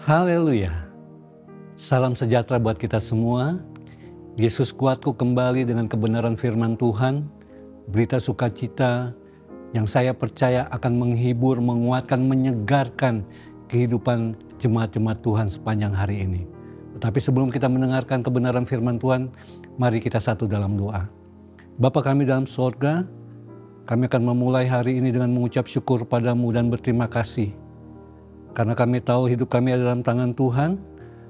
Haleluya. Salam sejahtera buat kita semua. Yesus kuatku kembali dengan kebenaran firman Tuhan. Berita sukacita yang saya percaya akan menghibur, menguatkan, menyegarkan kehidupan jemaat-jemaat Tuhan sepanjang hari ini. Tetapi sebelum kita mendengarkan kebenaran firman Tuhan, mari kita satu dalam doa. Bapa kami dalam sorga, kami akan memulai hari ini dengan mengucap syukur padamu dan berterima kasih. Karena kami tahu hidup kami ada dalam tangan Tuhan,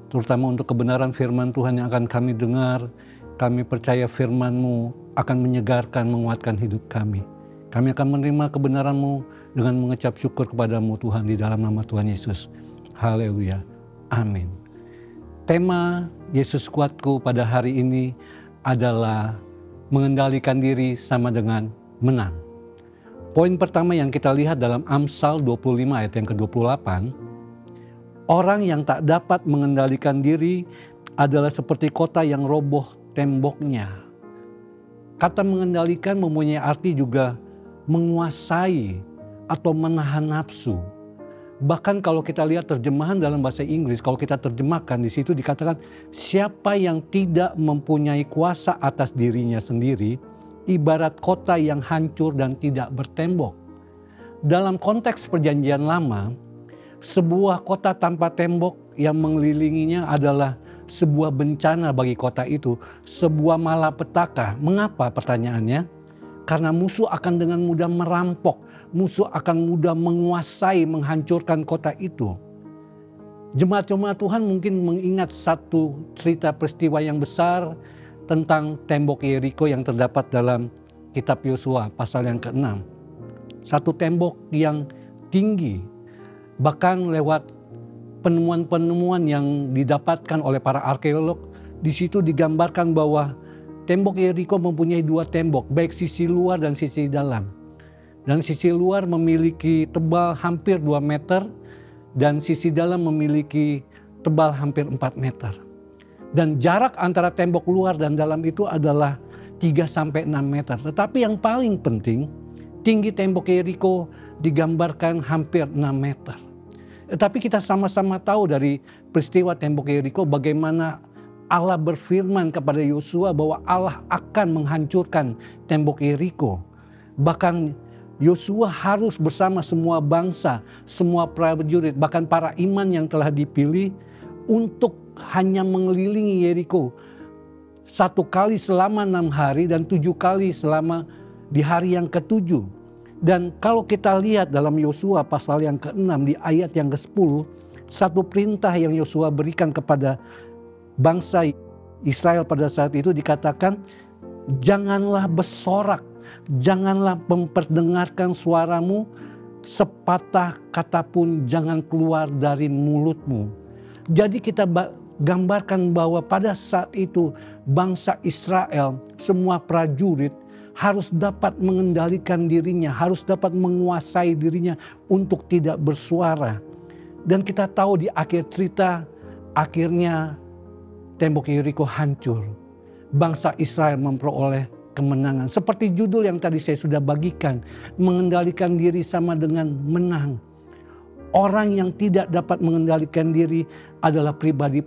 terutama untuk kebenaran firman Tuhan yang akan kami dengar. Kami percaya firman-Mu akan menyegarkan, menguatkan hidup kami. Kami akan menerima kebenaran-Mu dengan mengecap syukur kepadamu Tuhan di dalam nama Tuhan Yesus. Haleluya. Amin. Tema Yesus kuatku pada hari ini adalah mengendalikan diri sama dengan menang. Poin pertama yang kita lihat dalam Amsal 25 ayat yang ke-28, orang yang tak dapat mengendalikan diri adalah seperti kota yang roboh temboknya. Kata mengendalikan mempunyai arti juga menguasai atau menahan nafsu. Bahkan kalau kita lihat terjemahan dalam bahasa Inggris, kalau kita terjemahkan di situ dikatakan siapa yang tidak mempunyai kuasa atas dirinya sendiri, ibarat kota yang hancur dan tidak bertembok. Dalam konteks perjanjian lama, sebuah kota tanpa tembok yang mengelilinginya adalah sebuah bencana bagi kota itu, sebuah malapetaka. Mengapa pertanyaannya? Karena musuh akan dengan mudah merampok, musuh akan mudah menguasai, menghancurkan kota itu. Jemaat-jemaat Tuhan mungkin mengingat satu cerita peristiwa yang besar tentang tembok Yeriko yang terdapat dalam kitab Yosua pasal yang ke-6. Satu tembok yang tinggi, bahkan lewat penemuan-penemuan yang didapatkan oleh para arkeolog, di situ digambarkan bahwa tembok Yeriko mempunyai dua tembok, baik sisi luar dan sisi dalam. Dan sisi luar memiliki tebal hampir 2 meter dan sisi dalam memiliki tebal hampir 4 meter. Dan jarak antara tembok luar dan dalam itu adalah 3-6 meter. Tetapi yang paling penting, tinggi tembok Yeriko digambarkan hampir 6 meter. Tetapi kita sama-sama tahu dari peristiwa tembok Yeriko bagaimana Allah berfirman kepada Yosua bahwa Allah akan menghancurkan tembok Yeriko. Bahkan Yosua harus bersama semua bangsa, semua prajurit, bahkan para iman yang telah dipilih untuk hanya mengelilingi Yeriko 1 kali selama 6 hari dan 7 kali selama di hari yang ke-7. Dan kalau kita lihat dalam Yosua pasal yang ke-6 di ayat yang ke-10, satu perintah yang Yosua berikan kepada bangsa Israel pada saat itu dikatakan, janganlah bersorak, janganlah memperdengarkan suaramu, sepatah kata pun jangan keluar dari mulutmu. Jadi kita gambarkan bahwa pada saat itu bangsa Israel, semua prajurit harus dapat mengendalikan dirinya, harus dapat menguasai dirinya untuk tidak bersuara. Dan kita tahu di akhir cerita, akhirnya tembok Yeriko hancur. Bangsa Israel memperoleh kemenangan. Seperti judul yang tadi saya sudah bagikan, mengendalikan diri sama dengan menang. Orang yang tidak dapat mengendalikan diri adalah pribadi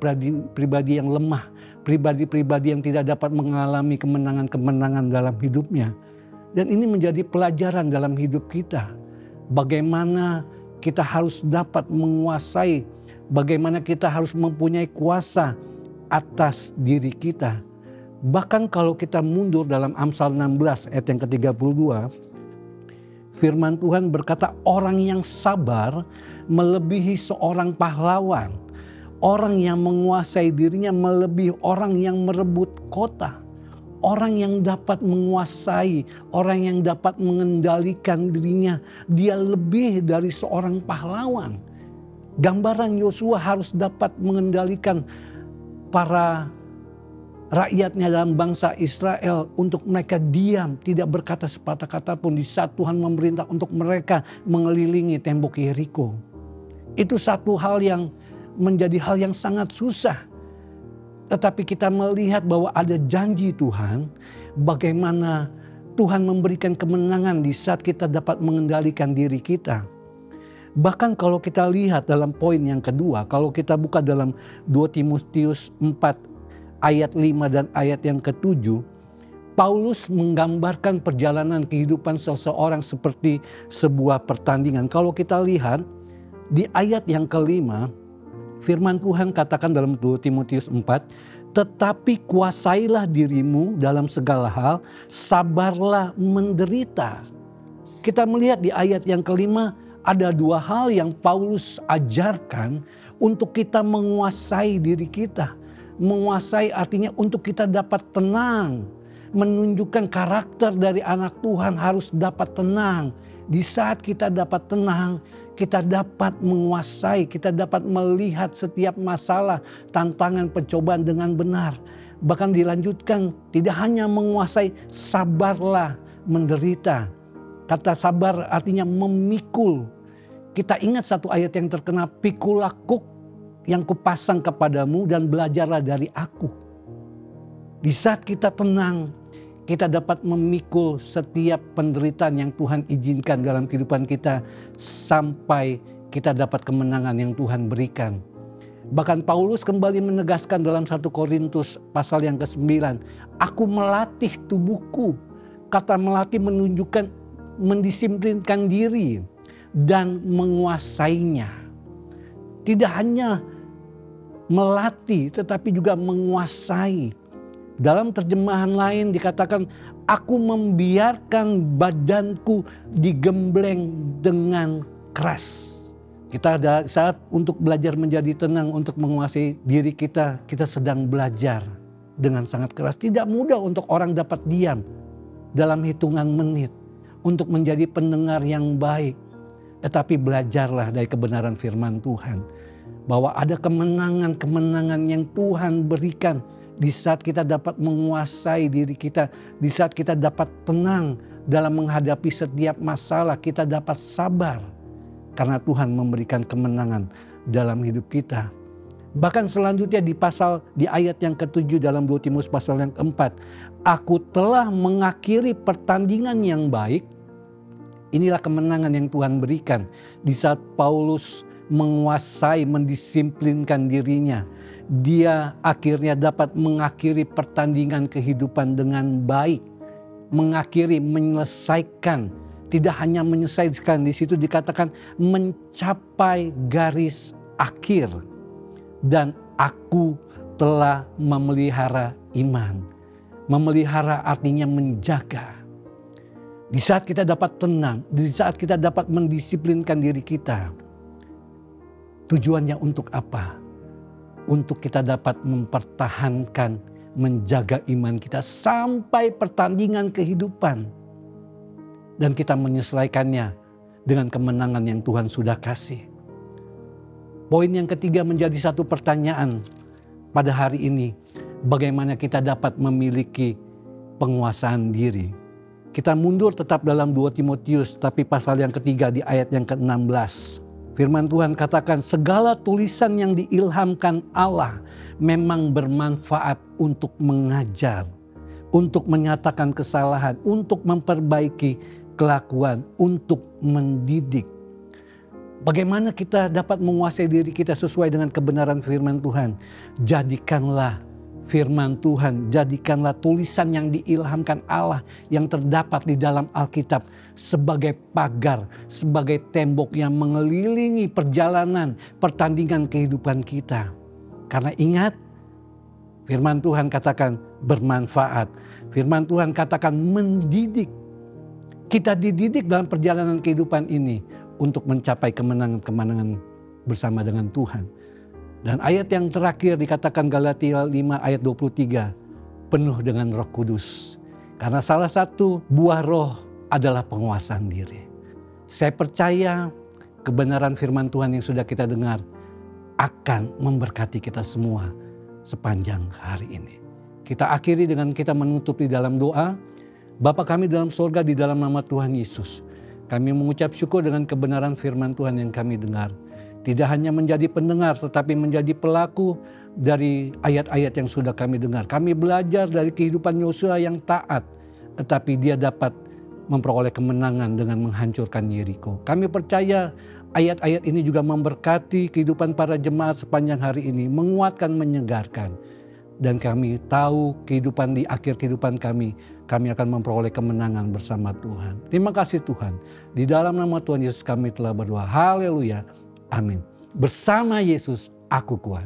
yang lemah, pribadi-pribadi yang tidak dapat mengalami kemenangan-kemenangan dalam hidupnya. Dan ini menjadi pelajaran dalam hidup kita. Bagaimana kita harus dapat menguasai, bagaimana kita harus mempunyai kuasa atas diri kita. Bahkan kalau kita mundur dalam Amsal 16 ayat yang ke-32, firman Tuhan berkata orang yang sabar melebihi seorang pahlawan. Orang yang menguasai dirinya melebihi orang yang merebut kota. Orang yang dapat menguasai, orang yang dapat mengendalikan dirinya, dia lebih dari seorang pahlawan. Gambaran Yosua harus dapat mengendalikan para rakyatnya dalam bangsa Israel untuk mereka diam, tidak berkata sepatah kata pun di saat Tuhan memerintah untuk mereka mengelilingi tembok Yeriko. Itu satu hal yang menjadi hal yang sangat susah. Tetapi kita melihat bahwa ada janji Tuhan, bagaimana Tuhan memberikan kemenangan di saat kita dapat mengendalikan diri kita. Bahkan kalau kita lihat dalam poin yang kedua, kalau kita buka dalam 2 Timotius 4 ayat 5 dan ayat yang ke-7, Paulus menggambarkan perjalanan kehidupan seseorang seperti sebuah pertandingan. Kalau kita lihat di ayat yang kelima, firman Tuhan katakan dalam 2 Timotius 4, tetapi kuasailah dirimu dalam segala hal, sabarlah menderita. Kita melihat di ayat yang kelima, ada 2 hal yang Paulus ajarkan untuk kita menguasai diri kita. Menguasai artinya untuk kita dapat tenang. Menunjukkan karakter dari anak Tuhan harus dapat tenang. Di saat kita dapat tenang, kita dapat menguasai, kita dapat melihat setiap masalah, tantangan, pencobaan dengan benar. Bahkan dilanjutkan, tidak hanya menguasai, sabarlah menderita. Kata sabar artinya memikul. Kita ingat satu ayat yang terkenal, pikul aku yang kupasang kepadamu dan belajarlah dari aku. Di saat kita tenang, kita dapat memikul setiap penderitaan yang Tuhan izinkan dalam kehidupan kita sampai kita dapat kemenangan yang Tuhan berikan. Bahkan Paulus kembali menegaskan dalam 1 Korintus pasal yang ke-9, aku melatih tubuhku. Kata melatih menunjukkan mendisiplinkan diri dan menguasainya. Tidak hanya melatih tetapi juga menguasai. Dalam terjemahan lain dikatakan, aku membiarkan badanku digembleng dengan keras. Kita ada saat untuk belajar menjadi tenang, untuk menguasai diri kita, kita sedang belajar dengan sangat keras. Tidak mudah untuk orang dapat diam dalam hitungan menit untuk menjadi pendengar yang baik. Tetapi belajarlah dari kebenaran firman Tuhan, bahwa ada kemenangan-kemenangan yang Tuhan berikan di saat kita dapat menguasai diri kita, di saat kita dapat tenang dalam menghadapi setiap masalah, kita dapat sabar karena Tuhan memberikan kemenangan dalam hidup kita. Bahkan selanjutnya di ayat yang ke-7 dalam 2 Timotius pasal yang ke-4, aku telah mengakhiri pertandingan yang baik. Inilah kemenangan yang Tuhan berikan di saat Paulus menguasai, mendisiplinkan dirinya. Dia akhirnya dapat mengakhiri pertandingan kehidupan dengan baik. Mengakhiri, menyelesaikan. Tidak hanya menyelesaikan, di situ dikatakan mencapai garis akhir. Dan aku telah memelihara iman. Memelihara artinya menjaga. Di saat kita dapat tenang, di saat kita dapat mendisiplinkan diri kita. Tujuannya untuk apa? Untuk kita dapat mempertahankan, menjaga iman kita sampai pertandingan kehidupan. Dan kita menyesuaikannya dengan kemenangan yang Tuhan sudah kasih. Poin yang ketiga menjadi satu pertanyaan pada hari ini. Bagaimana kita dapat memiliki penguasaan diri. Kita mundur tetap dalam 2 Timotius, tapi pasal yang ketiga di ayat yang ke-16. Firman Tuhan katakan, segala tulisan yang diilhamkan Allah memang bermanfaat untuk mengajar, untuk menyatakan kesalahan, untuk memperbaiki kelakuan, untuk mendidik. Bagaimana kita dapat menguasai diri kita sesuai dengan kebenaran firman Tuhan? Jadikanlah firman Tuhan, jadikanlah tulisan yang diilhamkan Allah yang terdapat di dalam Alkitab sebagai pagar, sebagai tembok yang mengelilingi perjalanan, pertandingan kehidupan kita. Karena ingat, firman Tuhan katakan bermanfaat. Firman Tuhan katakan mendidik. Kita dididik dalam perjalanan kehidupan ini untuk mencapai kemenangan-kemenangan bersama dengan Tuhan. Dan ayat yang terakhir dikatakan Galatia 5 ayat 23, penuh dengan Roh Kudus. Karena salah satu buah roh adalah penguasaan diri. Saya percaya kebenaran firman Tuhan yang sudah kita dengar akan memberkati kita semua sepanjang hari ini. Kita akhiri dengan kita menutup di dalam doa. Bapa kami dalam sorga, di dalam nama Tuhan Yesus, kami mengucap syukur dengan kebenaran firman Tuhan yang kami dengar. Tidak hanya menjadi pendengar tetapi menjadi pelaku dari ayat-ayat yang sudah kami dengar. Kami belajar dari kehidupan Yosua yang taat, tetapi dia dapat memperoleh kemenangan dengan menghancurkan Yeriko. Kami percaya ayat-ayat ini juga memberkati kehidupan para jemaat sepanjang hari ini, menguatkan, menyegarkan. Dan kami tahu kehidupan di akhir kehidupan kami akan memperoleh kemenangan bersama Tuhan. Terima kasih Tuhan. Di dalam nama Tuhan Yesus kami telah berdoa. Haleluya. Amin. Bersama Yesus aku kuat.